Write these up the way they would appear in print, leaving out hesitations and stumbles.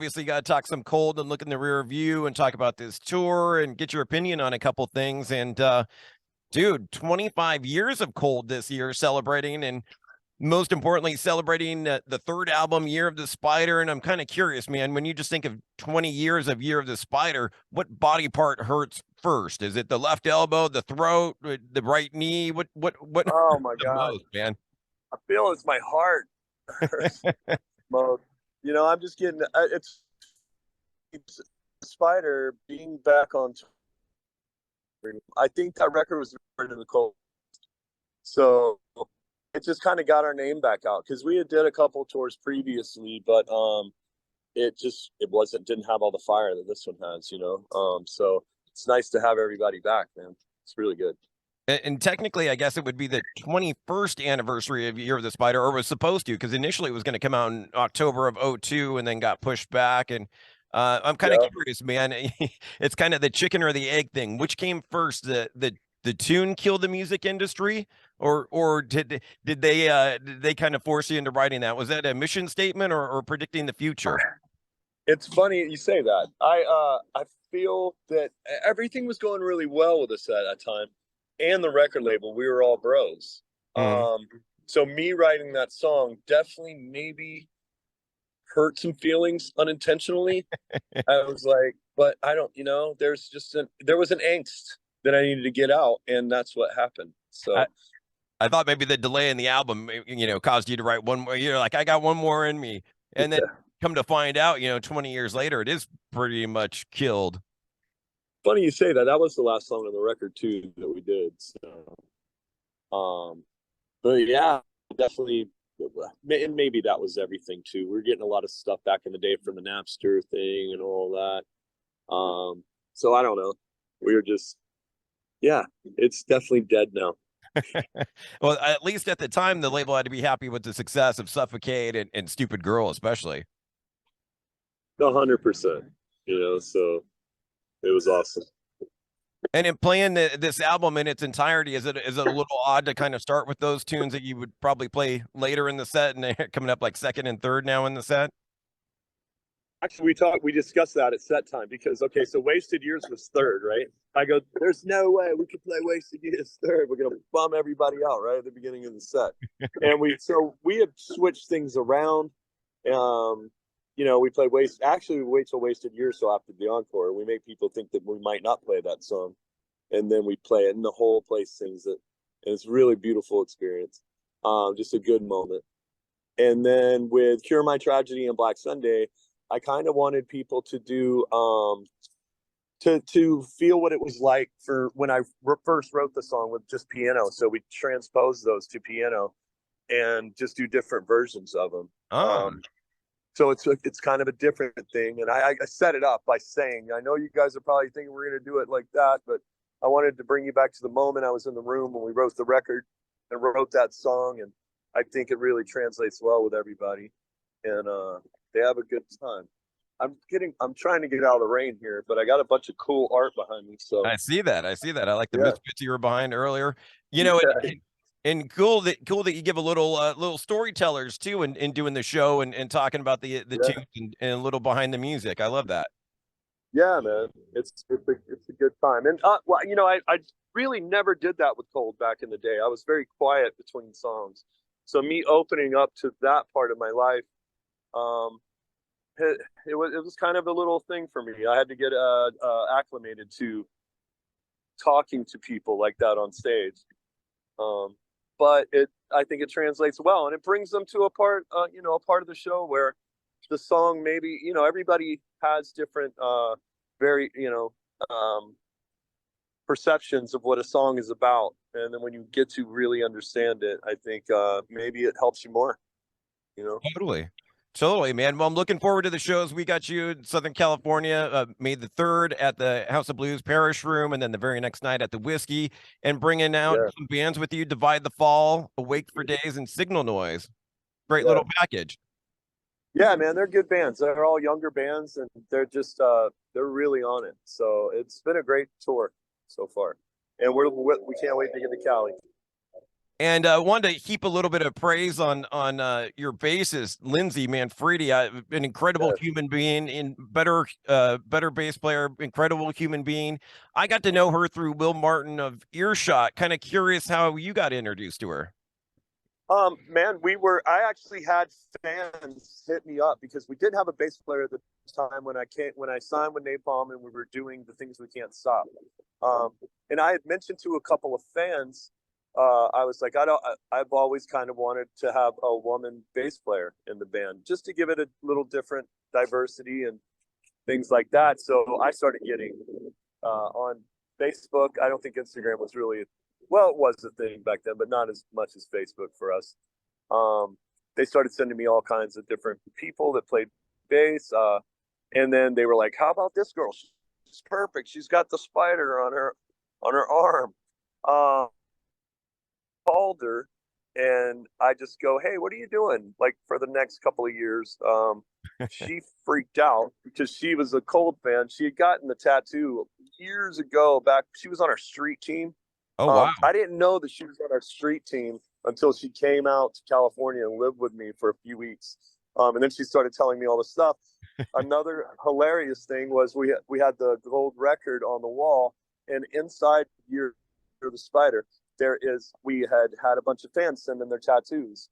obviously got to talk some Cold and look in the rear view and talk about this tour and get your opinion on a couple things. And dude, 25 years of Cold this year celebrating, and most importantly, celebrating the third album, Year of the Spider. And I'm kind of curious, man, when you just think of 20 years of Year of the Spider, what body part hurts first? Is it the left elbow, the throat, the right knee? What Oh hurts my the God. most, man? I feel it's my heart. Mode. I'm just getting it's Spider being back on tour. I think that record was recorded in the cold. So it just kind of got our name back out because we had did a couple tours previously, but it didn't have all the fire that this one has. So it's nice to have everybody back, man. It's really good. And technically, I guess it would be the 21st anniversary of Year of the Spider, or was supposed to, because initially it was going to come out in October of '02 and then got pushed back. And I'm kind of Yeah. curious, man. It's kind of the chicken or the egg thing. Which came first, the tune kill the music industry, or did they kind of force you into writing that? Was that a mission statement or predicting the future? It's funny you say that. I feel that everything was going really well with us at that time, and the record label. We were all bros. Mm. So me writing that song definitely maybe hurt some feelings unintentionally. I was like, but I don't, there was an angst that I needed to get out, and that's what happened. I, So I thought maybe the delay in the album, caused you to write one more. You're like, I got one more in me, and then yeah. come to find out, 20 years later, it is pretty much killed. Funny you say that. That was the last song on the record too that we did. So, but yeah, definitely. And maybe that was everything too. We were getting a lot of stuff back in the day from the Napster thing and all that. So I don't know. We were just, yeah, it's definitely dead now. Well, at least at the time, the label had to be happy with the success of Suffocate and Stupid Girl, especially. 100%. So it was awesome. And in playing this album in its entirety, is it a little odd to kind of start with those tunes that you would probably play later in the set, and they're coming up like second and third now in the set? Actually, we discussed that at set time because okay, so Wasted Years was third, right? I go, there's no way we could play Wasted Years third. We're gonna bum everybody out right at the beginning of the set, and we have switched things around. We play Waste. Actually, we wait till Wasted Years so after the encore. We make people think that we might not play that song, and then we play it, and the whole place sings it, and it's a really beautiful experience. Just a good moment. And then with Cure My Tragedy and Black Sunday, I kind of wanted people to do to feel what it was like for when I first wrote the song with just piano. So we transposed those to piano and just do different versions of them. Oh, So it's kind of a different thing, and I set it up by saying, I know you guys are probably thinking we're going to do it like that, but I wanted to bring you back to the moment I was in the room when we wrote the record and wrote that song, and I think it really translates well with everybody, and they have a good time. I'm trying to get out of the rain here, but I got a bunch of cool art behind me, so I see that. I see that. I like the yeah, Misfits you were behind earlier. You know, yeah, and cool that you give a little storytellers too in doing the show and talking about the yeah. tunes and a little behind the music. I love that. Yeah, man, it's a good time, and well, I really never did that with Cold back in the day. I was very quiet between songs, so me opening up to that part of my life, um, it was kind of a little thing for me. I had to get acclimated to talking to people like that on stage, um, but I think it translates well, and it brings them to a part of the show where the song maybe everybody has different very perceptions of what a song is about, and then when you get to really understand it, I think maybe it helps you more you know Totally. Totally, man. Well, I'm looking forward to the shows. We got you in Southern California, May the 3rd at the House of Blues Parish Room, and then the very next night at the Whisky, and bringing out yeah, some bands with you, Divide the Fall, Awake for Days, and Signal Noise. Great yeah, little package. yeah, man, they're good bands. They're all younger bands, and they're just they're really on it, so it's been a great tour so far, and we can't wait to get to Cali. And wanted to heap a little bit of praise on your bassist, Lindsay Manfridi, an incredible Yeah. human being, in better bass player, incredible human being. I got to know her through Will Martin of Earshot. Kind of curious how you got introduced to her. Man, I actually had fans hit me up because we did have a bass player at the time when I signed with Napalm and we were doing the things we can't stop. And I had mentioned to a couple of fans, I was like, I've always kind of wanted to have a woman bass player in the band just to give it a little different diversity and things like that. So I started getting on Facebook. I don't think Instagram was really, well, it was a thing back then, but not as much as Facebook for us. They started sending me all kinds of different people that played bass. And then they were like, how about this girl? She's perfect. She's got the spider on her arm. Called her and I just go, hey, what are you doing? Like for the next couple of years. She freaked out because she was a Cold fan. She had gotten the tattoo years ago back. She was on our street team. Oh wow. I didn't know that she was on our street team until she came out to California and lived with me for a few weeks. And then she started telling me all this stuff. Another hilarious thing was we had the gold record on the wall, and inside Year of the Spider, we had a bunch of fans send in their tattoos.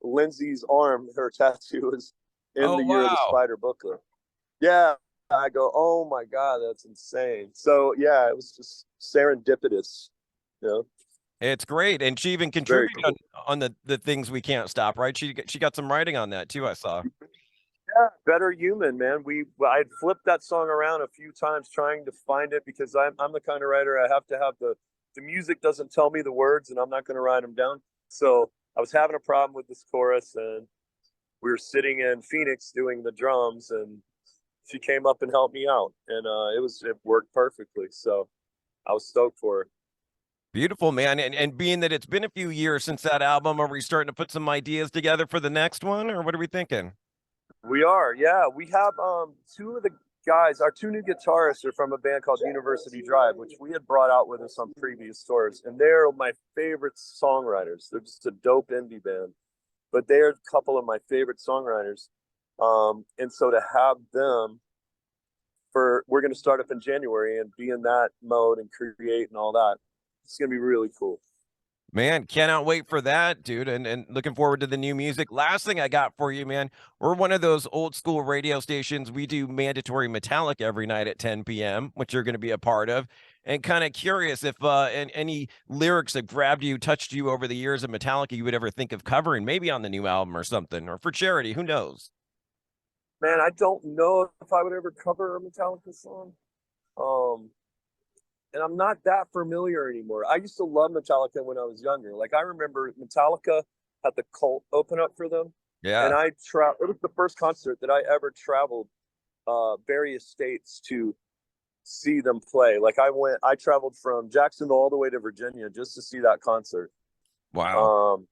Lindsay's arm, her tattoo is in Oh the Year of the wow. Spider booklet. Yeah. I go, oh my God, that's insane. So yeah, it was just serendipitous. You know, It's great, and she even it's very contributed cool. on the things we can't stop. Right? She got some writing on that too. I saw. Yeah, Better Human, man. I had flipped that song around a few times trying to find it because I'm the kind of writer I have to have the music doesn't tell me the words and I'm not going to write them down. So I was having a problem with this chorus and we were sitting in Phoenix doing the drums and she came up and helped me out and it worked perfectly. So I was stoked for her. Beautiful, man. And being that it's been a few years since that album, are we starting to put some ideas together for the next one, or what are we thinking? We are, yeah. We have two of the guys, our two new guitarists are from a band called University Drive, which we had brought out with us on previous tours. And they're my favorite songwriters. They're just a dope indie band, but they're a couple of my favorite songwriters. And so to have them we're going to start up in January and be in that mode and create and all that. It's going to be really cool. Man, cannot wait for that, dude. And looking forward to the new music. Last thing I got for you, man. We're one of those old school radio stations. We do mandatory Metallica every night at 10 p.m., which you're going to be a part of. And kind of curious if any lyrics that grabbed you, touched you over the years of Metallica you would ever think of covering, maybe on the new album or something, or for charity. Who knows? Man, I don't know if I would ever cover a Metallica song. And I'm not that familiar anymore. I used to love Metallica when I was younger. Like I remember Metallica had the Cult open up for them, and Yeah. it was the first concert that I ever traveled various states to see them play. Like I traveled from Jacksonville all the way to Virginia just to see that concert. Wow.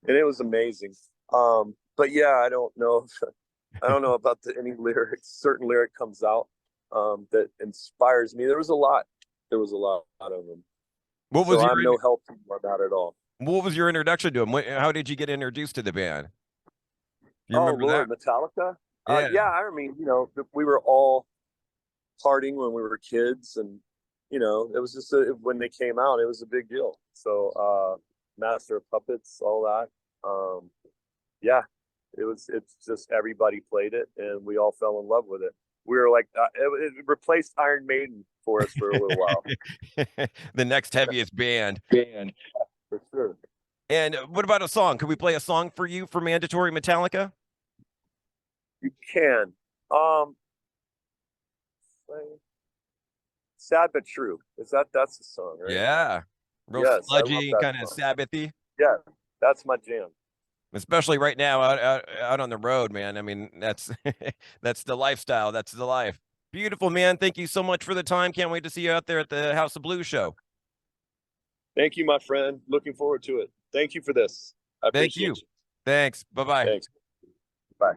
And it was amazing. But yeah, I don't know. I don't know about any lyrics. Certain lyric comes out that inspires me. There was a lot. There was a lot of them. What was So your I'm no help to you on that at all. what was your introduction to him? How did you get introduced to the band? Do you Oh remember that? Lord, Metallica. Yeah. Yeah, I mean, we were all partying when we were kids, and it was just when they came out, it was a big deal. So, Master of Puppets, all that. Yeah, it's just everybody played it, and we all fell in love with it. We were like, it replaced Iron Maiden for us for a little while. The next heaviest band. For sure. And what about a song? Could we play a song for you for mandatory Metallica? You can. Um, Sad but True. That's the song, right? Yeah. Real Yes, I love sludgy, that kind of song. Sabbathy. Yeah, that's my jam. Especially right now out on the road, man. I mean, that's that's the lifestyle. That's the life. Beautiful, man. Thank you so much for the time. Can't wait to see you out there at the House of Blues show. Thank you, my friend. Looking forward to it. Thank you for this. I Thank appreciate you. you. Thanks. Bye-bye. Thanks. Bye.